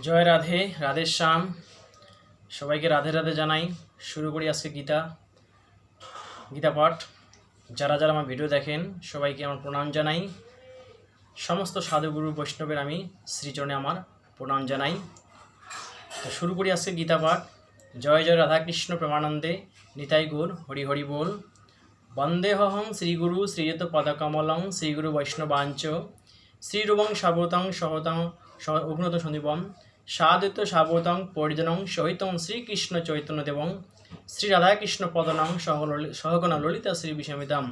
জয় রাধে, রাধে শ্যাম। সবাইকে রাধে রাধে জানাই। শুরু করি আজকে গীতা পাঠ। যারা যারা আমার ভিডিও দেখেন সবাইকে আমার প্রণাম জানাই। সমস্ত সাধুগুরু বৈষ্ণবের আমি শ্রীচরণে আমার প্রণাম জানাই। তো শুরু করি আজকে গীতা পাঠ। জয় জয় রাধাকৃষ্ণ প্রেমানন্দে নিতাই গৌর হরি হরি বল। বন্দেহং শ্রীগুরু শ্রীযুত পদকমলং শ্রীগুরু বৈষ্ণবাঞ্চ শ্রীরূপং সাবতং সহতং উগ্নত সন্দীপম সাদ্বৈত সাবতং পরিজনং সহিতং শ্রীকৃষ্ণ চৈতন্যদেবং শ্রীরাধাকৃষ্ণ পদনং সহগণ ললিতা শ্রী বিস্মিতাম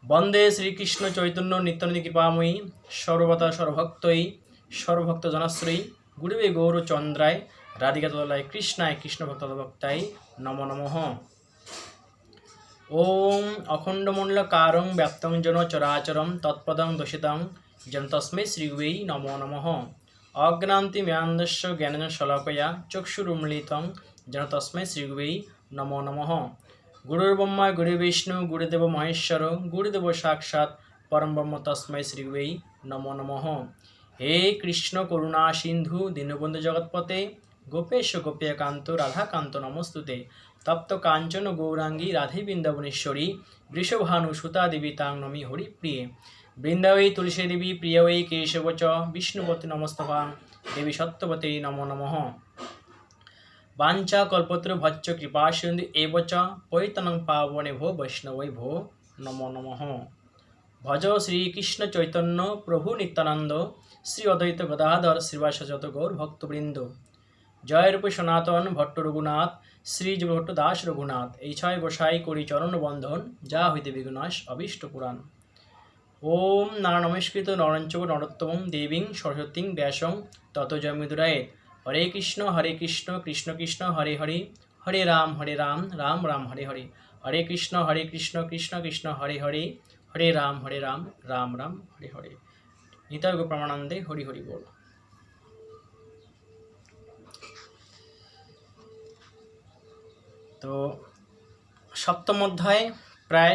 বন্দে শ্রীকৃষ্ণ চৈতন্য নিত্যানন্দ কৃপাময়ী সর্বতা সর্বভক্তই সর্বভক্ত জনাশ্রয়ী গুরুবে গৌরচন্দ্রায় রাধিকাতলায় কৃষ্ণায় কৃষ্ণভক্তভক্তায় নমো নমঃ। ওম অখণ্ডমণ্ডলকারং ব্যাপ্তং যেন চরাচরম তৎপদং দোষিতং যেন তস্मै শ্রীগুরুবে নমো নমঃ। অজ্ঞান্তিমিয়ান্ধস্য জ্ঞানেন শলাকয়া চক্ষুরুন্মিলিतं যেন তস্मै শ্রীগুরুবে নমো নমঃ। গুরুর্ব্রহ্মা গুরুর্বিষ্ণু গুরুদেব মহেশ্বর গুরুদেব সাক্ষাৎ পরম ব্রহ্ম তস্मै শ্রীগুরুবে নমো নমঃ। হে কৃষ্ণ করুণা সিন্ধু দীনবন্ধু জগৎপতে গোপেশ গোপিকান্ত রাধাকান্ত নমস্তুতে তপ্ত কাঞ্চন গৌরাঙ্গী রাধে বৃন্দাবনেশ্বরী বৃষভানু সুতা দেবী তাং নমি হরিপ্রিয়ে বৃন্দাবৈ তুলসী দেবী প্রিয় वै केशव च विष्णुपति नमस्तभां देवी सत्यवती नमो नमः। वाञ्छा कल्पतरु भच्च कृपा सिन्धु एव च पतितं पावने भो वैष्णवै भो नमो नमः। भज श्रीकृष्ण चैतन्य प्रभु नित्यानंद श्री अद्वैत गदाधर श्रीवासजत गौर भक्तवृंद जय रूप सनातन भट्ट रघुनाथ श्री भट्ट दास रघुनाथ এই ছয় গোসাই করি চরণ বন্ধন যা হইতে বিঘ্নাশ অবিষ্ট পুরাণ। ओम नारायण नमस्कृत नरंच नरोत्तम देवीं सरस्वती व्यासं ततो जयमुदराय। हरे कृष्ण कृष्ण कृष्ण हरे हरे हरे राम राम राम हरे हरे हरे कृष्ण कृष्ण कृष्ण हरे हरे हरे राम राम राम हरे हरे। निताय गौर प्रेमानंदे हरि हरि बोल। तो सप्तम अध्याय प्राय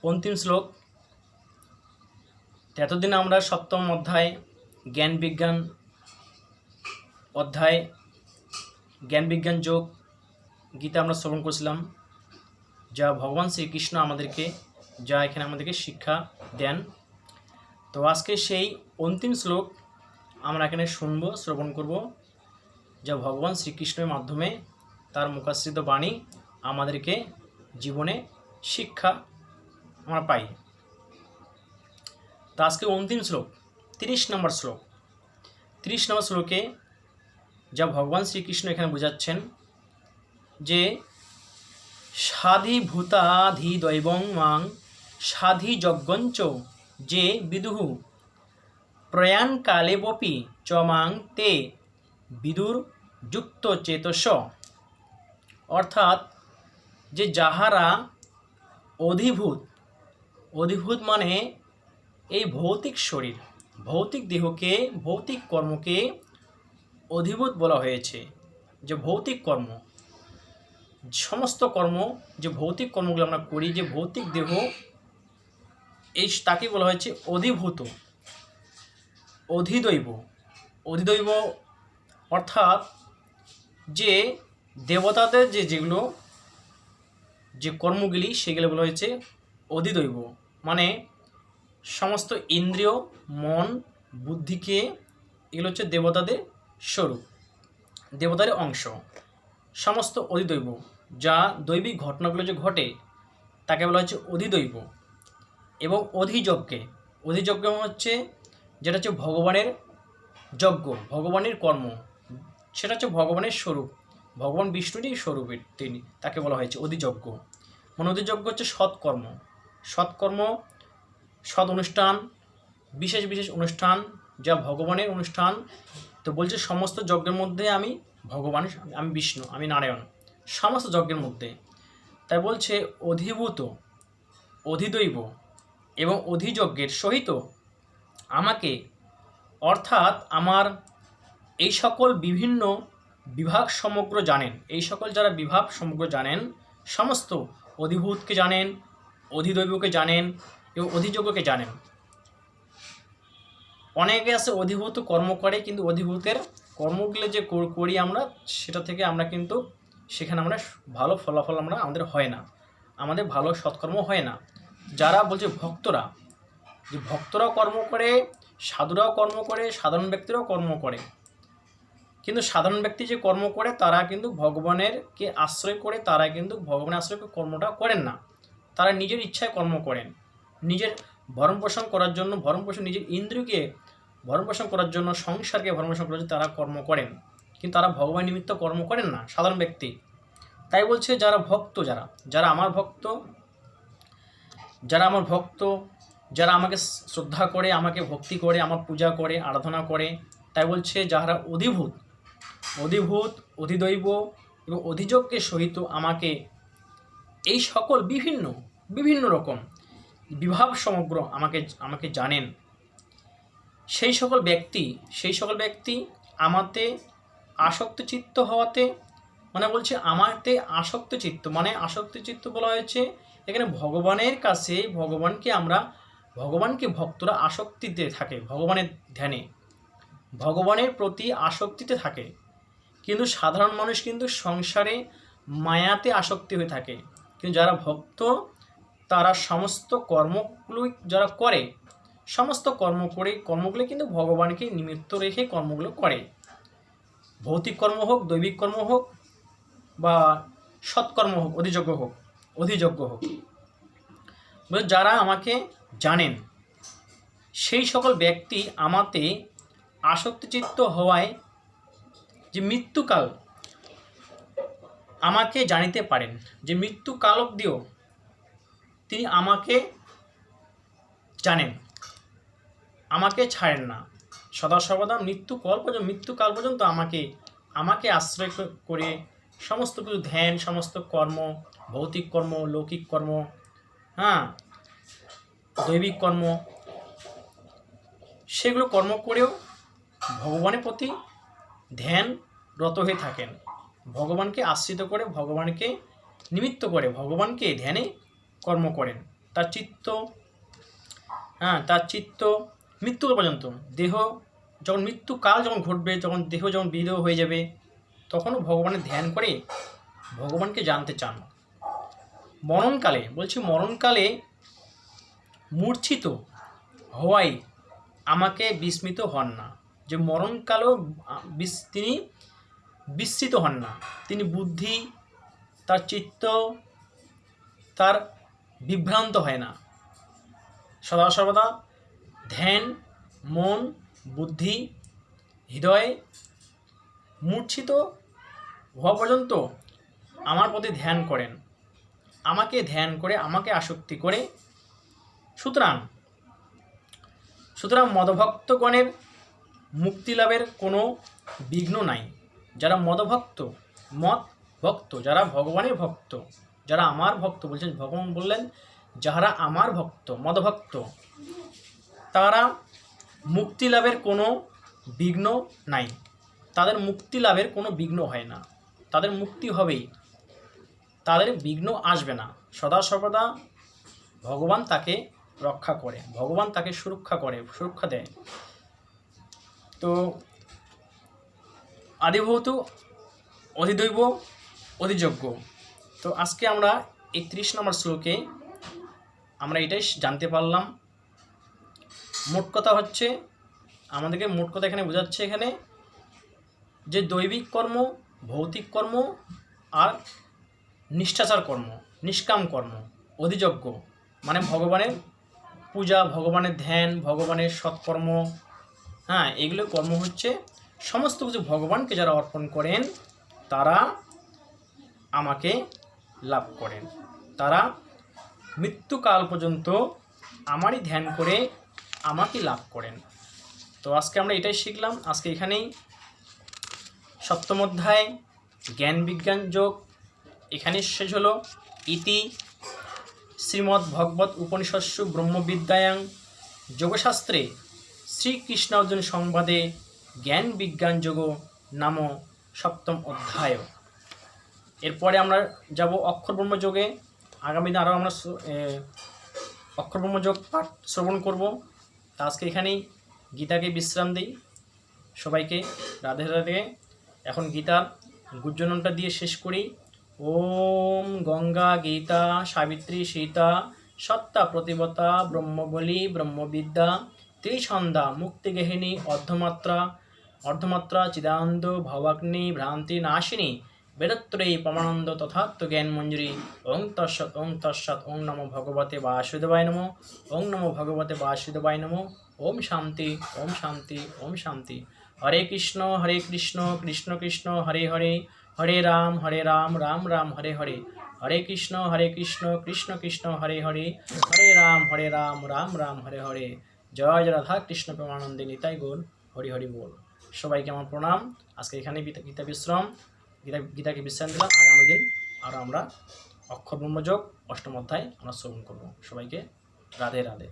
अंतिम श्लोक। এতদিন আমরা সপ্তম অধ্যায় জ্ঞান বিজ্ঞান যোগ গীতা আমরা শ্রবণ করেছিলাম, যা ভগবান শ্রীকৃষ্ণ আমাদেরকে এখানে আমাদেরকে শিক্ষা দেন। তো আজকে সেই অন্তিম শ্লোক আমরা এখানে শ্রবণ করব, যা ভগবান শ্রীকৃষ্ণের মাধ্যমে তার মুখাশ্রিত বাণী আমাদেরকে জীবনে শিক্ষা আমরা পাই। তো আজকে অন্তিম শ্লোক 30 নম্বর শ্লোক। 30 নম্বর শ্লোকে যা ভগবান শ্রীকৃষ্ণ এখানে বোঝাচ্ছেন যে সাধিভূতাধি দৈবং মাং সাধি যজ্ঞঞ্চ যে বিদুহু প্রয়াণ কালে বপি চ মাং তে বিদুর যুক্ত চেতস। অর্থাৎ যে যাহারা অধিভূত মানে এই ভৌতিক শরীর, ভৌতিক দেহকে, ভৌতিক কর্মকে অধিভূত বলা হয়েছে। যে ভৌতিক কর্ম, সমস্ত কর্ম, যে ভৌতিক কর্মগুলো আমরা করি, যে ভৌতিক দেহ, এই তাকে বলা হয়েছে অধিভূত, অধিদৈব। অর্থাৎ যে দেবতাদের যেগুলো যে কর্মগুলি সেগুলো বলা হয়েছে অধিদৈব। মানে সমস্ত ইন্দ্রিয়, মন, বুদ্ধিকে, এগুলো হচ্ছে দেবতাদের স্বরূপ, দেবতার অংশ, সমস্ত অধিদৈব। যা দৈবিক ঘটনাগুলো যে ঘটে তাকে বলা হচ্ছে অধিদৈব। এবং অধিযজ্ঞ হচ্ছে যেটা হচ্ছে ভগবানের যজ্ঞ, ভগবানের কর্ম, সেটা হচ্ছে ভগবানের স্বরূপ, ভগবান বিষ্ণুরই স্বরূপের তিনি, তাকে বলা হয়েছে অধিযজ্ঞ। মানে অধিযজ্ঞ হচ্ছে সৎকর্ম, সৎ অনুষ্ঠান, বিশেষ অনুষ্ঠান, যা ভগবানের অনুষ্ঠান। তো বলছে সমস্ত যজ্ঞের মধ্যে আমি ভগবান, আমি বিষ্ণু, আমি নারায়ণ, সমস্ত যজ্ঞের মধ্যে। তাই বলছে অধিভূত, অধিদৈব এবং অধিযজ্ঞের সহিত আমাকে, অর্থাৎ আমার এই সকল বিভিন্ন বিভাগ সমগ্র জানেন, এই সকল যারা বিভাগ সমগ্র জানেন, সমস্ত অধিভূতকে জানেন, অধিদৈবকে জানেন এবং অধিযজ্ঞকে জানেন। অনেকে আছে অধিভূত কর্ম করে কিন্তু অধিভূতের কর্মগুলো যে করি আমরা, সেটা থেকে আমরা কিন্তু সেখানে আমরা ভালো ফলাফল আমাদের হয় না, আমাদের ভালো সৎকর্ম হয় না। যারা বলছে ভক্তরা, যে ভক্তরাও কর্ম করে, সাধুরাও কর্ম করে, সাধারণ ব্যক্তিরাও কর্ম করে, কিন্তু সাধারণ ব্যক্তি যে কর্ম করে তারা কিন্তু ভগবানেরকে আশ্রয় করে, তারা কিন্তু ভগবানের আশ্রয় করে কর্মটা করেন না। তারা নিজের ইচ্ছায় কর্ম করেন, নিজের ভরণ পোষণ করার জন্য, নিজের ইন্দ্রিয়কে ভরণ পোষণ করার জন্য, সংসারকে ভরণ পোষণ করার জন্য তারা কর্ম করেন, কিন্তু তারা ভগবান নিমিত্ত কর্ম করেন না সাধারণ ব্যক্তি। তাই বলছে যারা ভক্ত, যারা আমার ভক্ত, যারা আমাকে শ্রদ্ধা করে, আমাকে ভক্তি করে, আমার পূজা করে, আরাধনা করে, তাই বলছে যাহারা অধিভূত, অধিদৈব এবং অধিযোগকে সহিত আমাকে এই সকল বিভিন্ন রকম বিভাব সমগ্র আমাকে জানেন, সেই সকল ব্যক্তি আমাতে আসক্ত চিত্ত হওয়াতে, মানে বলছে আমাতে আসক্ত চিত্ত, মানে আসক্ত চিত্ত বলা হয়েছে এখানে ভগবানের কাছে, ভগবানকে ভক্তরা আসক্তিতে থাকে, ভগবানের ধ্যানে, ভগবানের প্রতি আসক্তিতে থাকে। কিন্তু সাধারণ মানুষ কিন্তু সংসারে মায়াতে আসক্তি হয়ে থাকে। কিন্তু যারা ভক্ত তারা সমস্ত কর্মগুলো যারা করে, সমস্ত কর্মগুলো কিন্তু ভগবানকে নিমিত্ত রেখে কর্মগুলো করে, ভৌতিক কর্ম হোক, দৈবিক কর্ম হোক, বা সৎকর্ম হোক, অধিযোগ্য হোক। যারা আমাকে জানেন সেই সকল ব্যক্তি আমাতে আসক্তিচিত্ত হওয়ায় যে মৃত্যুকাল আমাকে জানিতে পারেন, যে মৃত্যুকাল অবধিও তিনি আমাকে জানেন, আমাকে ছাড়েন না, সদা সর্বদা মৃত্যুকাল পর্যন্ত আমাকে আশ্রয় করে সমস্ত কিছু ধ্যান, সমস্ত কর্ম, ভৌতিক কর্ম, লৌকিক কর্ম, দৈবিক কর্ম, সেগুলো কর্ম করেও ভগবানের প্রতি ধ্যানরত হয়ে থাকেন, ভগবানকে আশ্রিত করে, ভগবানকে নিমিত্ত করে, ভগবানকে ধ্যানে কর্ম করেন। তার চিত্ত মৃত্যুকাল পর্যন্ত, দেহ যখন মৃত্যুকাল যখন ঘটবে, যখন দেহ যখন বিদেহ হয়ে যাবে, তখনও ভগবানের ধ্যান করে ভগবানকে জানতে চান। মরণকালে মূর্ছিত হওয়ায় আমাকে বিস্মিত হন না, যে মরণকালেও তিনি বিস্মিত হন না, তিনি বুদ্ধি, তার চিত্ত, তার বিভ্রান্ত হয় না, সদা সর্বদা ধ্যান, মন, বুদ্ধি, হৃদয় মূর্ছিত হওয়া পর্যন্ত আমার প্রতি ধ্যান করেন, আমাকে ধ্যান করে, আমাকে আসক্তি করে। সুতরাং মদভক্তগণের মুক্তি লাভের কোনো বিঘ্ন নাই। যারা মদভক্ত, যারা ভগবানের ভক্ত, যারা আমার ভক্ত, বলছেন ভগবান বললেন যাহারা আমার ভক্ত, মদভক্ত, তারা মুক্তি লাভের কোনো বিঘ্ন নাই, তাদের মুক্তি লাভের কোনো বিঘ্ন হয় না, তাদের মুক্তি হবেই, তাদের বিঘ্ন আসবে না। সদা সর্বদা ভগবান তাকে রক্ষা করে, ভগবান তাকে সুরক্ষা দেয়। তো আদিভূত, অধিদৈব, অধিযোগ্য। তো আজকে আমরা 31 নম্বর শ্লোকে আমরা এটাই জানতে পারলাম। মোট কথা হচ্ছে, আমাদেরকে মোট কথা এখানে বোঝাচ্ছে এখানে যে দৈবিক কর্ম, ভৌতিক কর্ম আর নিষ্ঠাচার কর্ম, নিষ্কাম কর্ম, অধিযোগ্য, মানে ভগবানের পূজা, ভগবানের ধ্যান, ভগবানের সৎকর্ম, এগুলো কর্ম হচ্ছে সমস্ত কিছু ভগবানকে যারা অর্পণ করেন তারা আমাকে লাভ করেন, তারা মৃত্যুকাল পর্যন্ত আমারই ধ্যান করে আমাকে লাভ করেন। তো আজকে আমরা এটাই শিখলাম। আজকে এখানেই 7ম অধ্যায় জ্ঞান বিজ্ঞান যোগ এখানে শেষ হলো। ইতি শ্রীমদ্ ভগবত উপনিষৎসু ব্রহ্মবিদ্যায়াং যোগশাস্ত্রে শ্রীকৃষ্ণ অর্জুন সংবাদে জ্ঞান বিজ্ঞান যোগ নাম 7ম অধ্যায়। এরপরে আমরা যাব অক্ষর ব্রহ্মযোগে। আগামী দিন আরও আমরা অক্ষর ব্রহ্মযোগ পাঠ শ্রবণ করব। তা আজকে এখানেই গীতাকে বিশ্রাম দিই। সবাইকে রাধে রাধে। এখন গীতার গুজ্জননটা দিয়ে শেষ করি। ওম গঙ্গা গীতা সাবিত্রী সীতা সত্তা প্রতিবতা ব্রহ্মবলী ব্রহ্মবিদ্যা ত্রিছন্দা মুক্তিগেহিনী অর্ধমাত্রা চিদানন্দ ভবাগ্নি ভ্রান্তি নাশিনী বেদত্রয়ী পরমানন্দ তথাত্ম জ্ঞান মঞ্জুরি। ওং তৎসৎ ওং নমো ভগবতে বাসুদেবায় নমো। ওং নমো ভগবতে বাসুদেবায় নমো। ওম শান্তি ওম শান্তি ওম শান্তি। হরে কৃষ্ণ কৃষ্ণ কৃষ্ণ হরে হরে, হরে রাম রাম রাম হরে হরে, হরে কৃষ্ণ কৃষ্ণ কৃষ্ণ হরে হরে, হরে রাম রাম রাম হরে হরে। জয় জয় রাধা কৃষ্ণ প্রেমানন্দে নিতাই গৌর হরি হরি বল। সবাইকে আমার প্রণাম। আজকে এখানে গীতা বিশ্রাম, গীতাকে বিশ্রাম দিলাম। আগামী দিন আরও আমরা অক্ষর ব্রহ্মযোগ অষ্টম অধ্যায় আমরা শ্রবণ করব। সবাইকে রাধে রাধে।